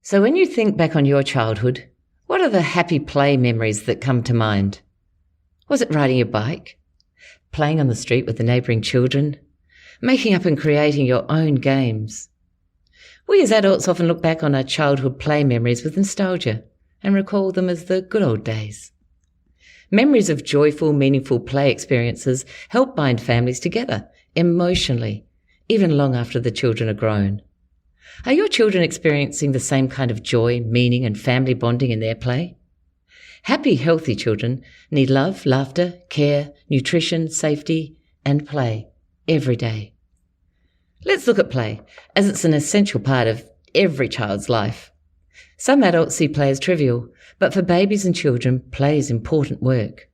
So when you think back on your childhood, what are the happy play memories that come to mind? Was it riding your bike? Playing on the street with the neighbouring children? Making up and creating your own games? We as adults often look back on our childhood play memories with nostalgia and recall them as the good old days. Memories of joyful, meaningful play experiences help bind families together emotionally, even long after the children are grown. Are your children experiencing the same kind of joy, meaning and family bonding in their play? Happy, healthy children need love, laughter, care, nutrition, safety, and play every day. Let's look at play, as it's an essential part of every child's life. Some adults see play as trivial, but for babies and children, play is important work.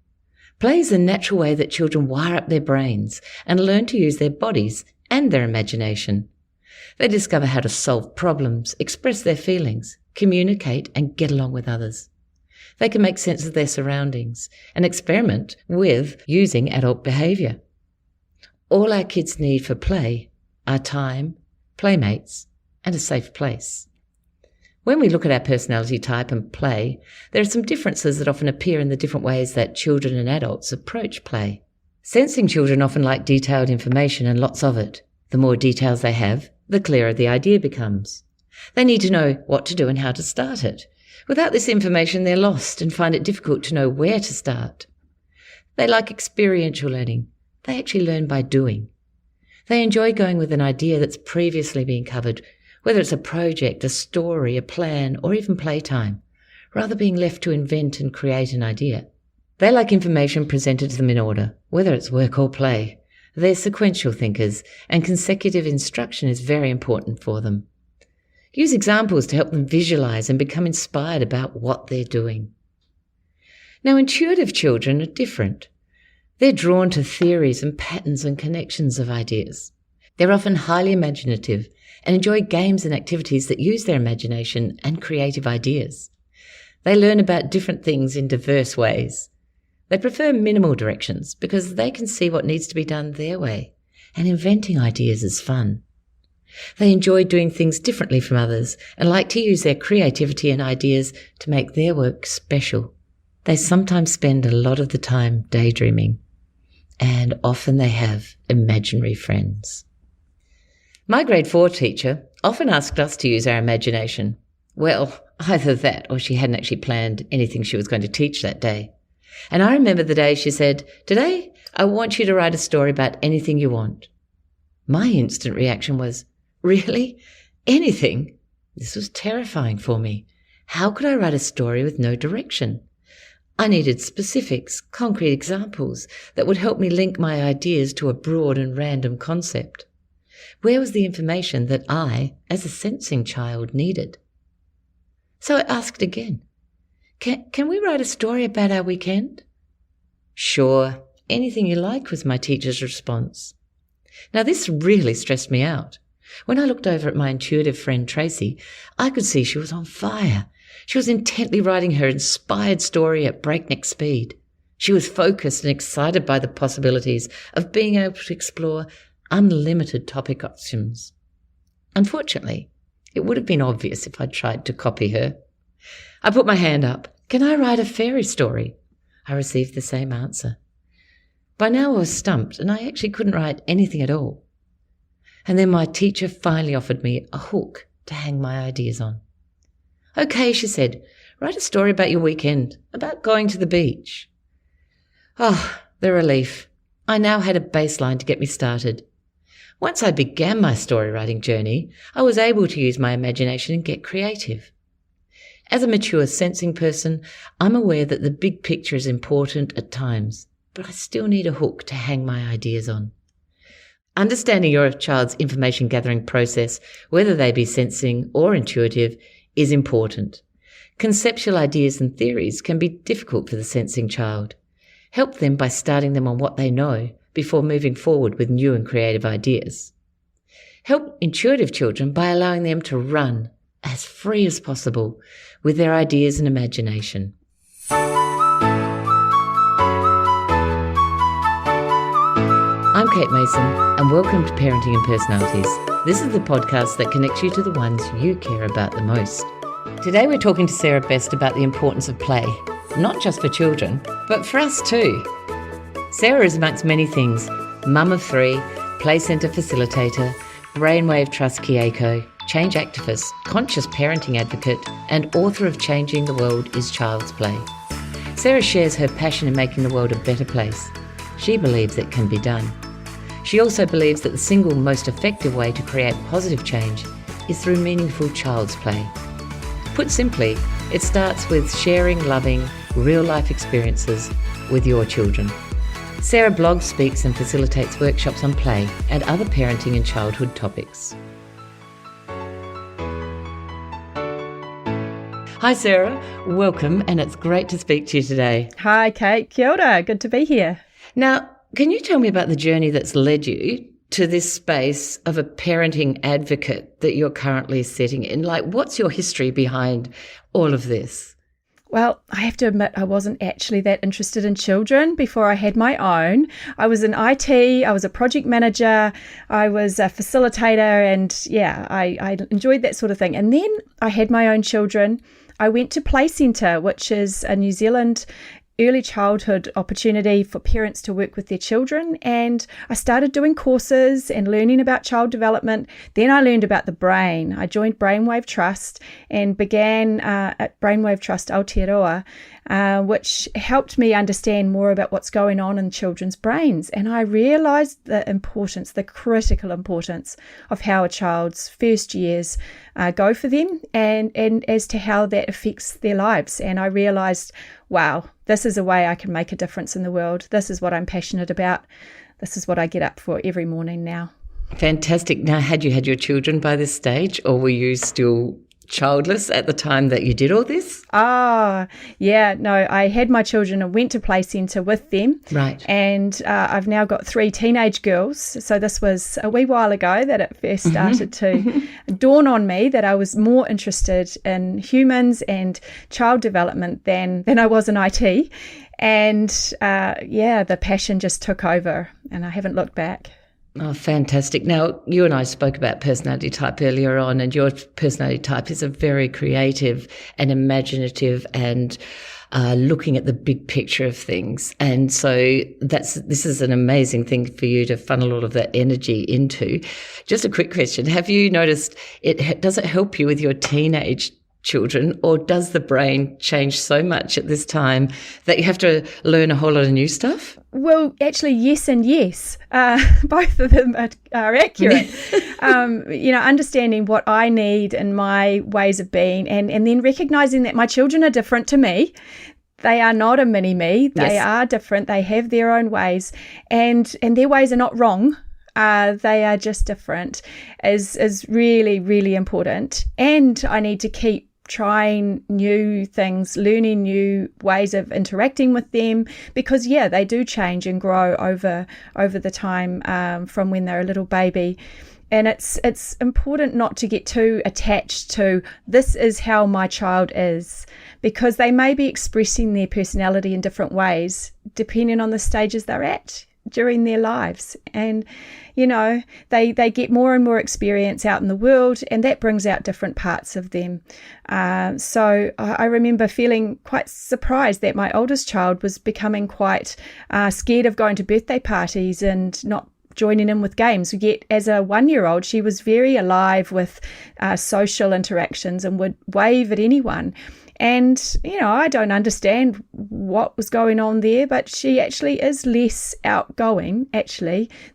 Play is a natural way that children wire up their brains and learn to use their bodies and their imagination. They discover how to solve problems, express their feelings, communicate, and get along with others. They can make sense of their surroundings and experiment with using adult behaviour. All our kids need for play are time, playmates, and a safe place. When we look at our personality type and play, there are some differences that often appear in the different ways that children and adults approach play. Sensing children often like detailed information and lots of it. The more details they have, the clearer the idea becomes. They need to know what to do and how to start it. Without this information, they're lost and find it difficult to know where to start. They like experiential learning. They actually learn by doing. They enjoy going with an idea that's previously been covered, whether it's a project, a story, a plan, or even playtime, rather being left to invent and create an idea. They like information presented to them in order, whether it's work or play. They're sequential thinkers, and consecutive instruction is very important for them. Use examples to help them visualize and become inspired about what they're doing. Now, intuitive children are different. They're drawn to theories and patterns and connections of ideas. They're often highly imaginative and enjoy games and activities that use their imagination and creative ideas. They learn about different things in diverse ways. They prefer minimal directions because they can see what needs to be done their way, and inventing ideas is fun. They enjoy doing things differently from others and like to use their creativity and ideas to make their work special. They sometimes spend a lot of the time daydreaming, and often they have imaginary friends. My grade 4 teacher often asked us to use our imagination. Well, either that or she hadn't actually planned anything she was going to teach that day. And I remember the day she said, "Today, I want you to write a story about anything you want." My instant reaction was, "Really? Anything?" This was terrifying for me. How could I write a story with no direction? I needed specifics, concrete examples that would help me link my ideas to a broad and random concept. Where was the information that I, as a sensing child, needed? So I asked again, Can we write a story about our weekend? "Sure, anything you like," was my teacher's response. Now this really stressed me out. When I looked over at my intuitive friend Tracy, I could see she was on fire. She was intently writing her inspired story at breakneck speed. She was focused and excited by the possibilities of being able to explore unlimited topic options. Unfortunately, it would have been obvious if I'd tried to copy her. I put my hand up. "Can I write a fairy story?" I received the same answer. By now I was stumped and I actually couldn't write anything at all. And then my teacher finally offered me a hook to hang my ideas on. "Okay," she said, "write a story about your weekend, about going to the beach." Oh, the relief. I now had a baseline to get me started. Once I began my story writing journey, I was able to use my imagination and get creative. As a mature sensing person, I'm aware that the big picture is important at times, but I still need a hook to hang my ideas on. Understanding your child's information gathering process, whether they be sensing or intuitive, is important. Conceptual ideas and theories can be difficult for the sensing child. Help them by starting them on what they know before moving forward with new and creative ideas. Help intuitive children by allowing them to run as free as possible with their ideas and imagination. I'm Kate Mason, and welcome to Parenting and Personalities. This is the podcast that connects you to the ones you care about the most. Today we're talking to Sarah Best about the importance of play, not just for children, but for us too. Sarah is amongst many things: mum of 3, play centre facilitator, brainwave trust Kieko, change activist, conscious parenting advocate, and author of Changing the World is Child's Play. Sarah shares her passion in making the world a better place. She believes it can be done. She also believes that the single most effective way to create positive change is through meaningful child's play. Put simply, it starts with sharing loving, real-life experiences with your children. Sarah blogs, speaks and facilitates workshops on play and other parenting and childhood topics. Hi Sarah, welcome, and it's great to speak to you today. Hi Kate, kia ora, good to be here. Now, can you tell me about the journey that's led you to this space of a parenting advocate that you're currently sitting in? Like, what's your history behind all of this? Well, I have to admit I wasn't actually that interested in children before I had my own. I was in IT, I was a project manager, I was a facilitator, and I enjoyed that sort of thing. And then I had my own children. I went to Play Centre, which is a New Zealand early childhood opportunity for parents to work with their children, and I started doing courses and learning about child development. Then I learned about the brain. I joined Brainwave Trust and began at Brainwave Trust Aotearoa, which helped me understand more about what's going on in children's brains. And I realised the critical importance of how a child's first years go for them and as to how that affects their lives. And I realised, wow, this is a way I can make a difference in the world. This is what I'm passionate about. This is what I get up for every morning now. Fantastic. Now, had you had your children by this stage, or were you still childless at the time that you did all this? No, I had my children and went to Play Centre with them. Right. And I've now got 3 teenage girls. So this was a wee while ago that it first started to dawn on me that I was more interested in humans and child development than I was in IT. And the passion just took over and I haven't looked back. Oh, fantastic. Now, you and I spoke about personality type earlier on, and your personality type is a very creative and imaginative and looking at the big picture of things. And so this is an amazing thing for you to funnel all of that energy into. Just a quick question. Have you noticed does it help you with your teenage children, or does the brain change so much at this time that you have to learn a whole lot of new stuff? Well, actually, yes and yes. Both of them are accurate. Understanding what I need and my ways of being, and then recognizing that my children are different to me. They are not a mini-me. They are different. They have their own ways, and their ways are not wrong. They are just different is really, really important. And I need to keep trying new things, learning new ways of interacting with them, because they do change and grow over the time from when they're a little baby. And it's important not to get too attached to this is how my child is, because they may be expressing their personality in different ways depending on the stages they're at during their lives. And they get more and more experience out in the world, and that brings out different parts of them. So I remember feeling quite surprised that my oldest child was becoming quite scared of going to birthday parties and not joining in with games. Yet as a 1-year-old, she was very alive with social interactions and would wave at anyone. And, I don't understand what was going on there, but she actually is less outgoing,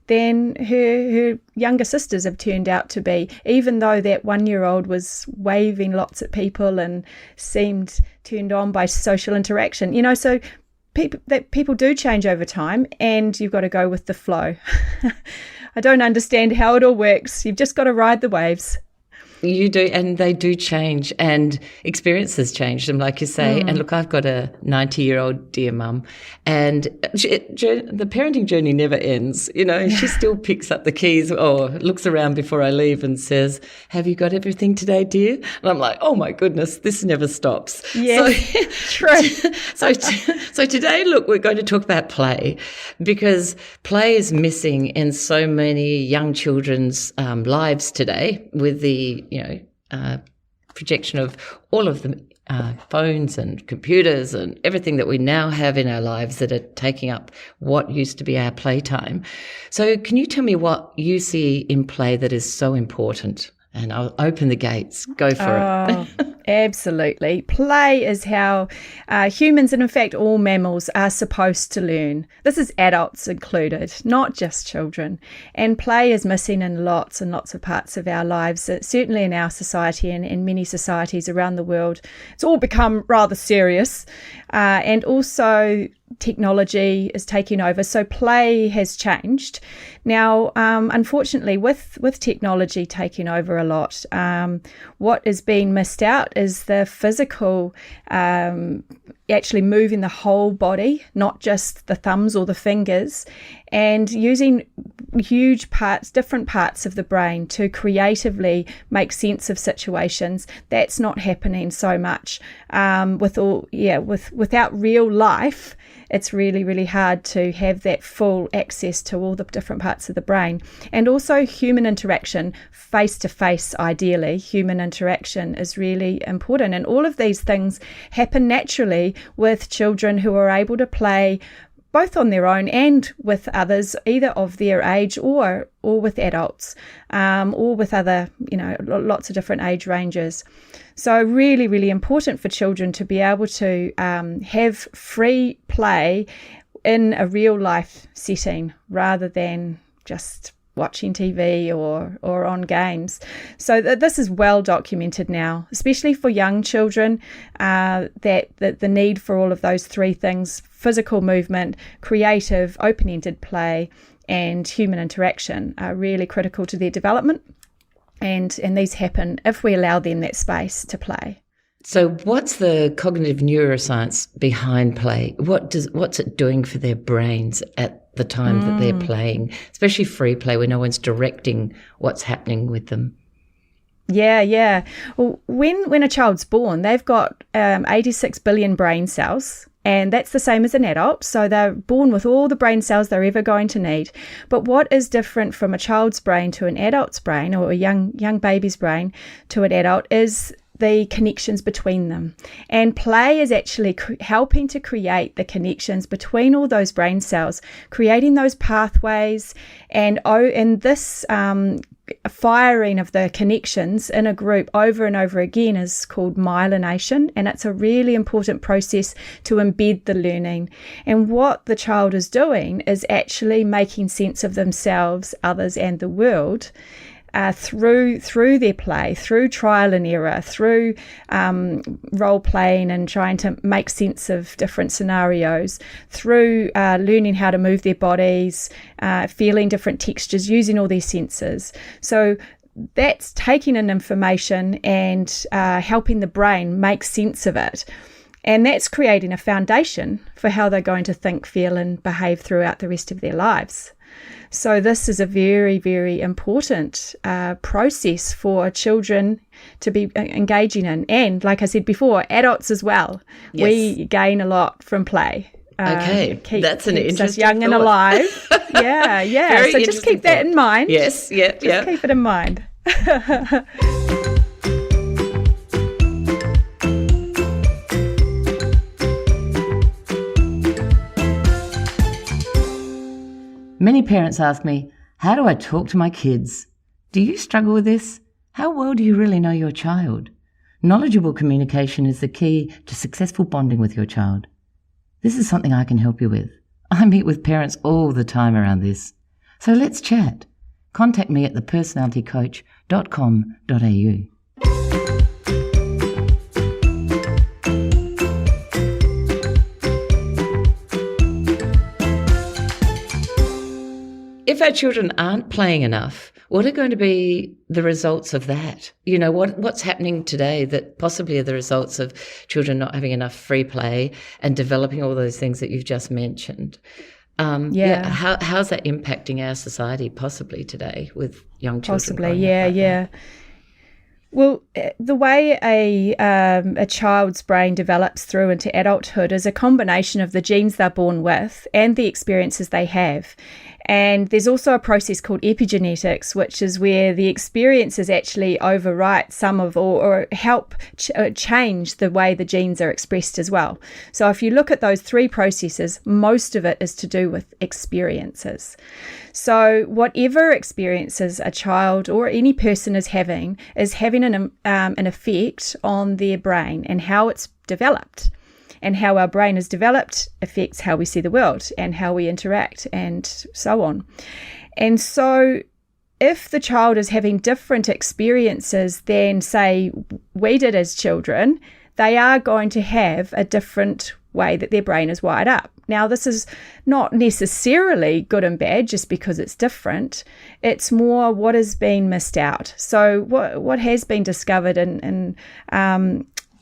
than her younger sisters have turned out to be, even though that 1-year-old was waving lots at people and seemed turned on by social interaction. So people do change over time, and you've got to go with the flow. I don't understand how it all works. You've just got to ride the waves. You do, and they do change, and experiences change them, like you say. And look, I've got a 90-year-old dear mum, and the parenting journey never ends. She still picks up the keys or looks around before I leave and says, "Have you got everything today, dear?" And I'm like, "Oh my goodness, this never stops." Yeah, true. So today, look, we're going to talk about play, because play is missing in so many young children's lives today with the projection of all of the phones and computers and everything that we now have in our lives that are taking up what used to be our playtime. So can you tell me what you see in play that is so important? And I'll open the gates. Go for it. Absolutely. Play is how humans, and in fact all mammals, are supposed to learn. This is adults included, not just children. And play is missing in lots and lots of parts of our lives, certainly in our society and in many societies around the world. It's all become rather serious. And also technology is taking over, so play has changed. Now, unfortunately, with technology taking over a lot, what is being missed out is the physical, actually moving the whole body, not just the thumbs or the fingers, and using huge parts, different parts of the brain to creatively make sense of situations. That's not happening so much without real life. It's really, really hard to have that full access to all the different parts of the brain. And also human interaction, face-to-face, ideally, human interaction is really important. And all of these things happen naturally with children who are able to play both on their own and with others, either of their age or with adults, or with other, lots of different age ranges. So really, really important for children to be able to have free play in a real life setting rather than just watching TV or on games. So this is well documented now, especially for young children, that the need for all of those three things: physical movement, creative, open-ended play, and human interaction are really critical to their development. And these happen if we allow them that space to play. So what's the cognitive neuroscience behind play? What's it doing for their brains at the time that they're playing, especially free play where no one's directing what's happening with them? Yeah. Well, when a child's born, they've got 86 billion brain cells, and that's the same as an adult. So they're born with all the brain cells they're ever going to need. But what is different from a child's brain to an adult's brain, or a young baby's brain to an adult, is the connections between them. And play is actually helping to create the connections between all those brain cells, creating those pathways, and this firing of the connections in a group over and over again is called myelination, and it's a really important process to embed the learning. And what the child is doing is actually making sense of themselves, others, and the world through their play, through trial and error, through role playing and trying to make sense of different scenarios, through learning how to move their bodies, feeling different textures, using all their senses. So that's taking in information and helping the brain make sense of it. And that's creating a foundation for how they're going to think, feel, and behave throughout the rest of their lives. So this is a very, very important process for children to be engaging in. And like I said before, adults as well. Yes. We gain a lot from play. Okay, that's an interesting us young thought. And alive. Yeah. Very so just keep that in mind. Yes, yeah. Just keep it in mind. Many parents ask me, how do I talk to my kids? Do you struggle with this? How well do you really know your child? Knowledgeable communication is the key to successful bonding with your child. This is something I can help you with. I meet with parents all the time around this. So let's chat. Contact me at thepersonalitycoach.com.au. If our children aren't playing enough, what are going to be the results of that? You know, what's happening today that possibly are the results of children not having enough free play and developing all those things that you've just mentioned? How's that impacting our society possibly today with young children? Possibly, yeah. Well, the way a child's brain develops through into adulthood is a combination of the genes they're born with and the experiences they have. And there's also a process called epigenetics, which is where the experiences actually overwrite some of or help change the way the genes are expressed as well. So if you look at those three processes, most of it is to do with experiences. So whatever experiences a child or any person is having an effect on their brain and how it's developed. And how our brain is developed affects how we see the world and how we interact and so on. And so if the child is having different experiences than, say, we did as children, they are going to have a different way that their brain is wired up. Now, this is not necessarily good and bad just because it's different. It's more what has been missed out. So what has been discovered in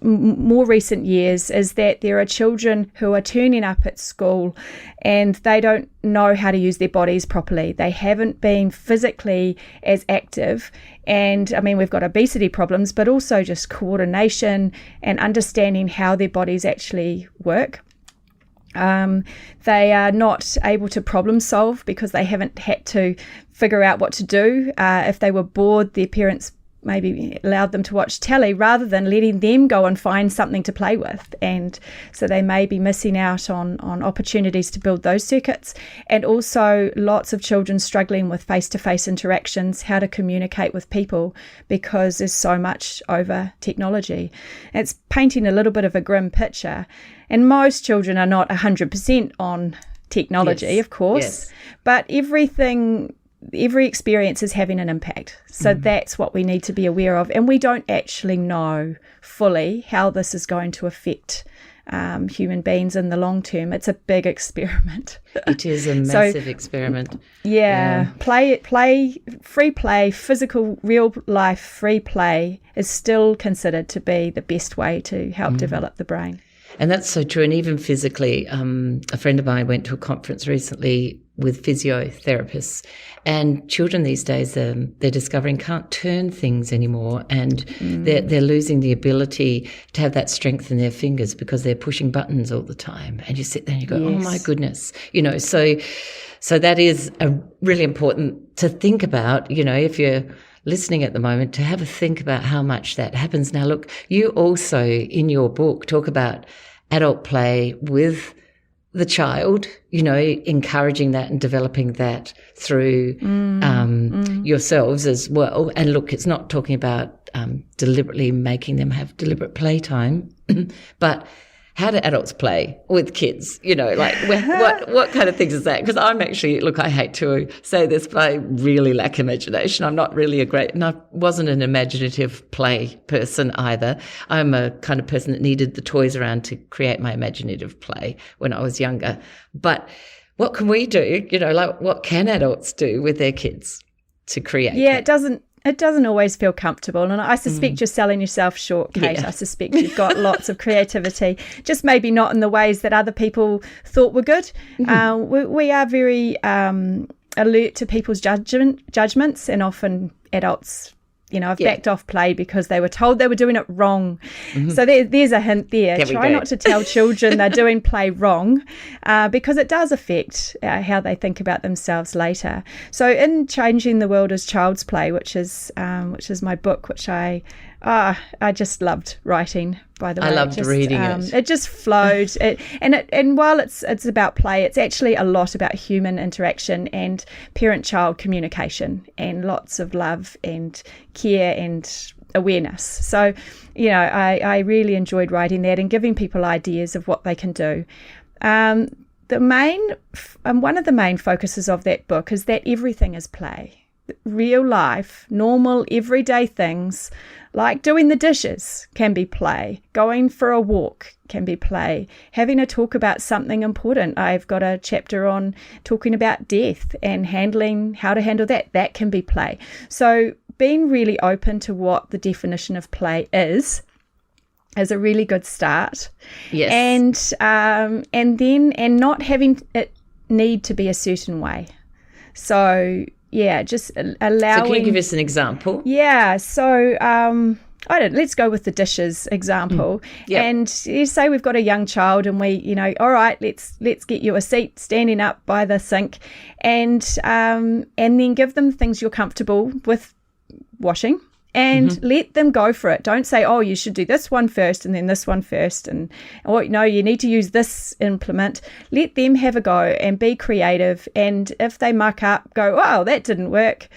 more recent years is that there are children who are turning up at school and they don't know how to use their bodies properly. They haven't been physically as active. And I mean, we've got obesity problems, but also just coordination and understanding how their bodies actually work. They are not able to problem solve because they haven't had to figure out what to do. If they were bored, their parents maybe allowed them to watch telly rather than letting them go and find something to play with. And so they may be missing out on opportunities to build those circuits. And also lots of children struggling with face-to-face interactions, how to communicate with people because there's so much over technology. It's painting a little bit of a grim picture. And most children are not 100% on technology, yes, of course, yes, but every experience is having an impact. So that's what we need to be aware of. And we don't actually know fully how this is going to affect human beings in the long term. It's a big experiment. It is a massive experiment. Yeah. Free play, physical, real life free play is still considered to be the best way to help develop the brain. And that's so true. And even physically, a friend of mine went to a conference recently with physiotherapists, and children these days, they're discovering can't turn things anymore, and they're losing the ability to have that strength in their fingers because they're pushing buttons all the time. And you sit there and you go, yes, oh my goodness, so that is really important to think about, if you're listening at the moment, to have a think about how much that happens. Now, look, you also in your book talk about adult play with the child, encouraging that and developing that through yourselves as well. And look, it's not talking about deliberately making them have deliberate playtime, but how do adults play with kids? What kind of things is that? Because I'm actually, I hate to say this, but I really lack imagination. I'm not really and I wasn't an imaginative play person either. I'm a kind of person that needed the toys around to create my imaginative play when I was younger. But what can we do? What can adults do with their kids to create? Yeah, It doesn't always feel comfortable, and I suspect you're selling yourself short, Kate. Yeah. I suspect you've got lots of creativity, just maybe not in the ways that other people thought were good. We are very alert to people's judgments, and often adults, have backed off play because they were told they were doing it wrong. So there's a hint there. Try not to tell children they're doing play wrong because it does affect how they think about themselves later. So in Changing the World as Child's Play, which is my book, which I just loved writing, by the way. I loved reading it. It just flowed. And while it's about play, it's actually a lot about human interaction and parent-child communication and lots of love and care and awareness. So, I really enjoyed writing that and giving people ideas of what they can do. One of the main focuses of that book is that everything is play. Real life, normal, everyday things like doing the dishes can be play. Going for a walk can be play. Having a talk about something important. I've got a chapter on talking about death and how to handle that. That can be play. So being really open to what the definition of play is a really good start. Yes. And not having it need to be a certain way. So yeah, just allowing. So can you give us an example? Yeah. So let's go with the dishes example. Yep. And you say we've got a young child and we, all right, let's get you a seat standing up by the sink, and then give them things you're comfortable with washing, and let them go for it. Don't say, oh, you should do this one first and then this one first, and no, you need to use this implement. Let them have a go and be creative. And if they muck up, go, oh, that didn't work.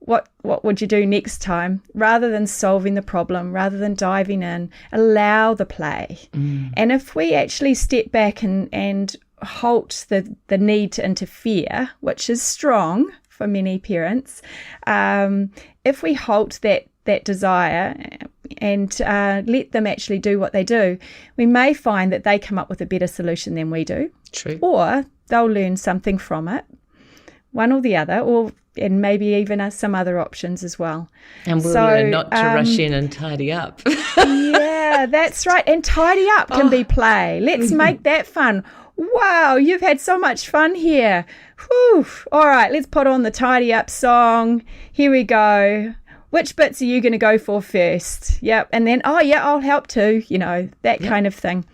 What would you do next time? Rather than solving the problem, rather than diving in, allow the play. And if we actually step back and halt the need to interfere, which is strong for many parents, if we halt that desire and let them actually do what they do, we may find that they come up with a better solution than we do. True. Or they'll learn something from it, one or the other, and maybe even some other options as well. And we'll learn not to rush in and tidy up. Yeah, that's right. And tidy up can be play. Let's make that fun. Wow, you've had so much fun here. Whew. All right, let's put on the tidy up song. Here we go. Which bits are you going to go for first? Yep. And then, I'll help too, that kind of thing.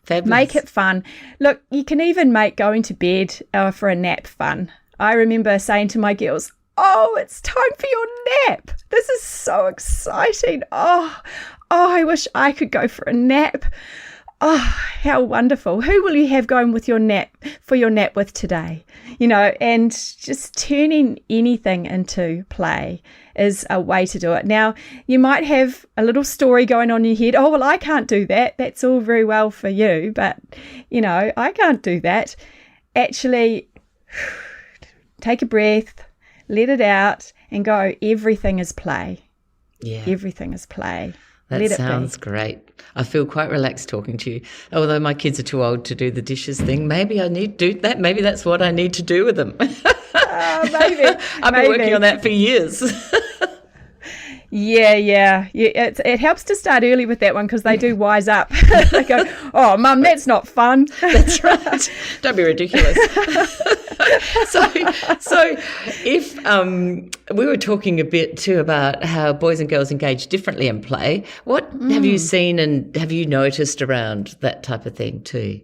Fabulous. Make it fun. Look, you can even make going to bed for a nap fun. I remember saying to my girls, oh, it's time for your nap. This is so exciting. Oh, I wish I could go for a nap. Oh, how wonderful. Who will you have going with your nap with today? And just turning anything into play is a way to do it. Now, you might have a little story going on in your head. Oh, well, I can't do that. That's all very well for you, but, I can't do that. Actually, take a breath, let it out, and go, everything is play. Yeah. Everything is play. That sounds great. I feel quite relaxed talking to you. Although my kids are too old to do the dishes thing, maybe I need to do that. Maybe that's what I need to do with them. Maybe. I've been working on that for years. Yeah. It helps to start early with that one because they do wise up. They go, oh, Mum, that's not fun. That's right. Don't be ridiculous. So if we were talking a bit too about how boys and girls engage differently in play, what have you seen and have you noticed around that type of thing too?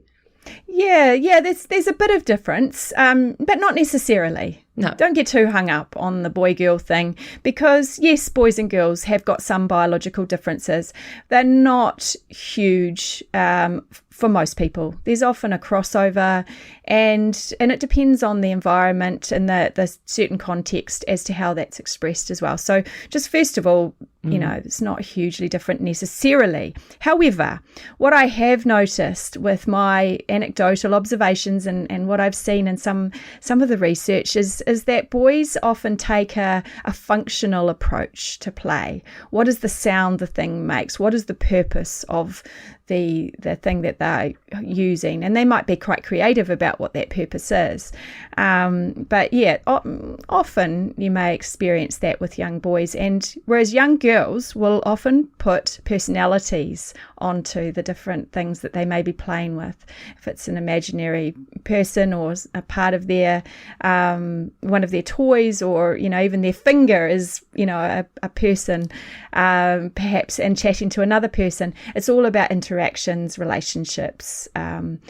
Yeah, there's a bit of difference, but not necessarily. No. Don't get too hung up on the boy-girl thing because, yes, boys and girls have got some biological differences. They're not huge for most people. There's often a crossover and it depends on the environment and the certain context as to how that's expressed as well. So just first of all, it's not hugely different necessarily. However, what I have noticed with my anecdotal observations and what I've seen in some of the research is that boys often take a functional approach to play. What is the sound the thing makes? What is the purpose of the thing that they're using? And they might be quite creative about what that purpose is. But yeah, often you may experience that with young boys, and whereas young girls will often put personalities onto the different things that they may be playing with. If it's an imaginary person or a part of their one of their toys, or even their finger is a person, perhaps, and chatting to another person. It's all about interactions, relationships, and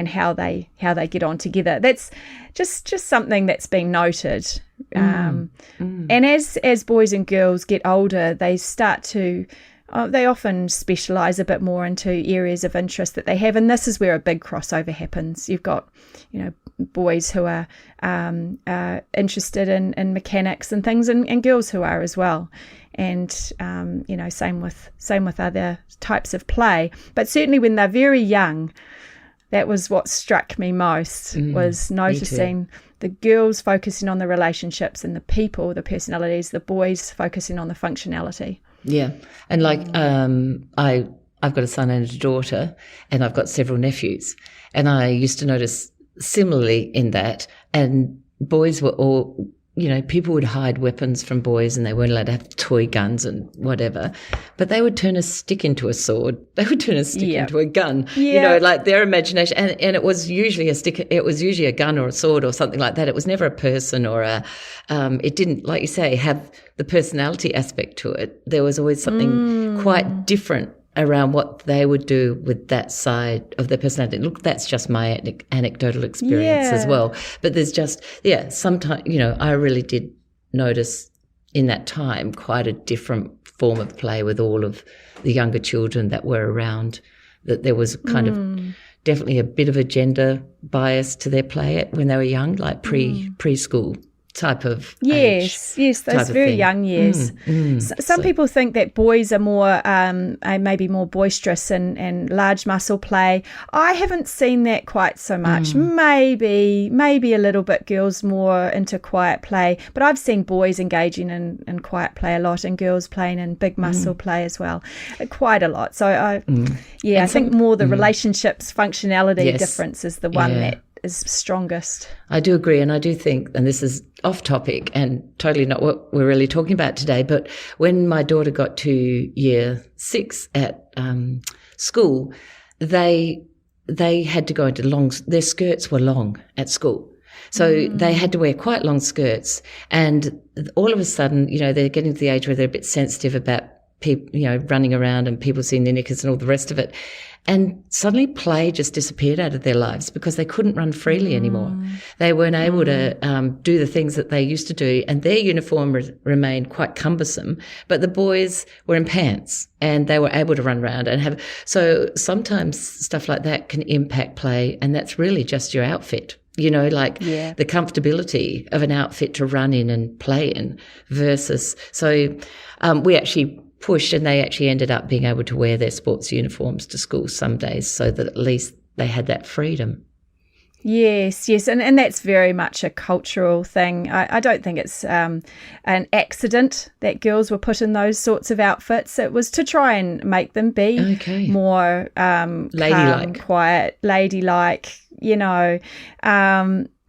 how they get on together. That's just something that's been noted. And as boys and girls get older, they start to they often specialise a bit more into areas of interest that they have, and this is where a big crossover happens. You've got boys who are interested in mechanics and things, and girls who are as well. And same with other types of play. But certainly when they're very young, that was what struck me most, was noticing the girls focusing on the relationships and the people, the personalities, the boys focusing on the functionality. Yeah. And I've got a son and a daughter, and I've got several nephews, and I used to notice similarly in that, and boys were all people would hide weapons from boys and they weren't allowed to have toy guns and whatever, but they would turn a stick into a sword. They would turn a stick into a gun, like their imagination. And it was usually a stick. It was usually a gun or a sword or something like that. It was never a person or it didn't, like you say, have the personality aspect to it. There was always something quite different around what they would do with that side of their personality. Look, that's just my anecdotal experience as well. But there's just, sometimes, I really did notice in that time quite a different form of play with all of the younger children that were around, that there was kind of definitely a bit of a gender bias to their play when they were young, like preschool type of age, those very young years. Some people think that boys are more maybe more boisterous and large muscle play. I haven't seen that quite so much. Maybe a little bit girls more into quiet play, but I've seen boys engaging in quiet play a lot and girls playing in big muscle play as well, quite a lot. So I think more the relationships functionality difference is the one that is strongest. I do agree, and I do think, and this is off topic and totally not what we're really talking about today, but when my daughter got to year 6 at school, they had to go into their skirts were long at school. So they had to wear quite long skirts, and all of a sudden, they're getting to the age where they're a bit sensitive about people, running around and people seeing their knickers and all the rest of it. And suddenly play just disappeared out of their lives because they couldn't run freely anymore. They weren't able to do the things that they used to do, and their uniform remained quite cumbersome. But the boys were in pants and they were able to run around and have. So sometimes stuff like that can impact play, and that's really just your outfit. The comfortability of an outfit to run in and play in versus. So we actually pushed, and they actually ended up being able to wear their sports uniforms to school some days so that at least they had that freedom. Yes, and that's very much a cultural thing. I don't think it's an accident that girls were put in those sorts of outfits. It was to try and make them be more ladylike, calm, quiet, ladylike,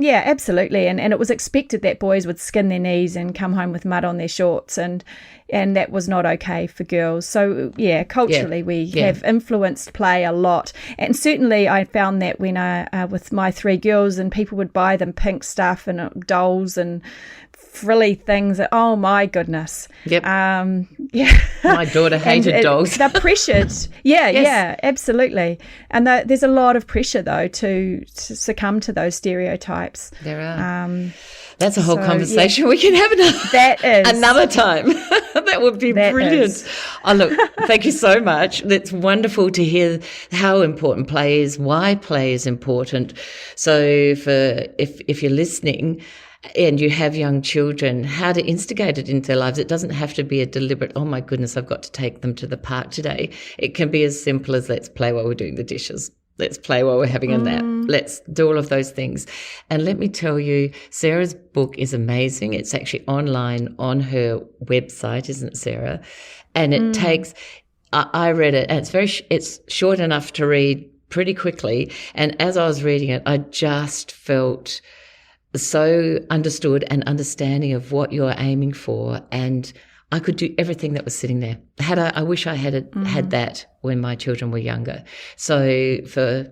yeah, absolutely. And it was expected that boys would skin their knees and come home with mud on their shorts, and that was not okay for girls. So, culturally we have influenced play a lot. And certainly I found that when with my 3 girls, and people would buy them pink stuff and dolls and frilly things. Oh, my goodness. Yep. My daughter hated dolls. They're pressured. Yeah, absolutely. And there's a lot of pressure, though, to succumb to those stereotypes. There are. That's a whole conversation we can have another time. That would be brilliant. Oh, look, thank you so much. It's wonderful to hear how important play is, why play is important. So if you're listening and you have young children, how to instigate it into their lives. It doesn't have to be a deliberate, oh my goodness, I've got to take them to the park today. It can be as simple as let's play while we're doing the dishes. Let's play while we're having a nap. Let's do all of those things. And let me tell you, Sarah's book is amazing. It's actually online on her website, isn't it, Sarah? And it takes, I read it, and it's short enough to read pretty quickly. And as I was reading it, I just felt so understood and understanding of what you're aiming for, and I could do everything that was sitting there. I wish I had had that when my children were younger. So for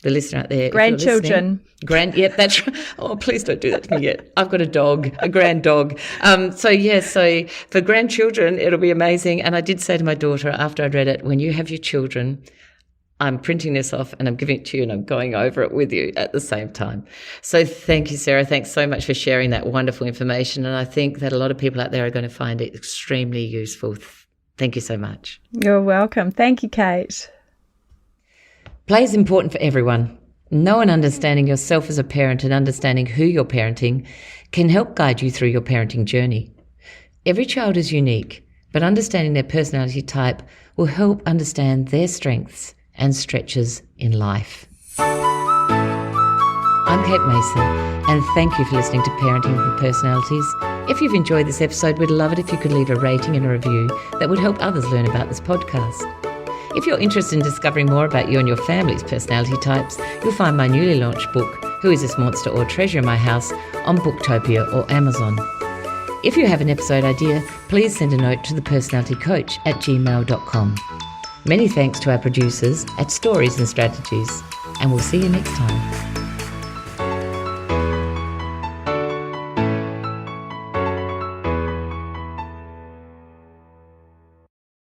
the listener out there, grandchildren, yep, that's right. Oh, please don't do that to me yet. I've got a grand dog. So for grandchildren, it'll be amazing. And I did say to my daughter after I'd read it, when you have your children, I'm printing this off and I'm giving it to you and I'm going over it with you at the same time. So thank you, Sarah. Thanks so much for sharing that wonderful information. And I think that a lot of people out there are going to find it extremely useful. Thank you so much. You're welcome. Thank you, Kate. Play is important for everyone. Knowing and understanding yourself as a parent and understanding who you're parenting can help guide you through your parenting journey. Every child is unique, but understanding their personality type will help understand their strengths and stretches in life. I'm Kate Mason, and thank you for listening to Parenting with Personalities. If you've enjoyed this episode, we'd love it if you could leave a rating and a review that would help others learn about this podcast. If you're interested in discovering more about you and your family's personality types, you'll find my newly launched book, Who is This Monster or Treasure in My House, on Booktopia or Amazon. If you have an episode idea, please send a note to thepersonalitycoach@gmail.com. Many thanks to our producers at Stories and Strategies, and we'll see you next time.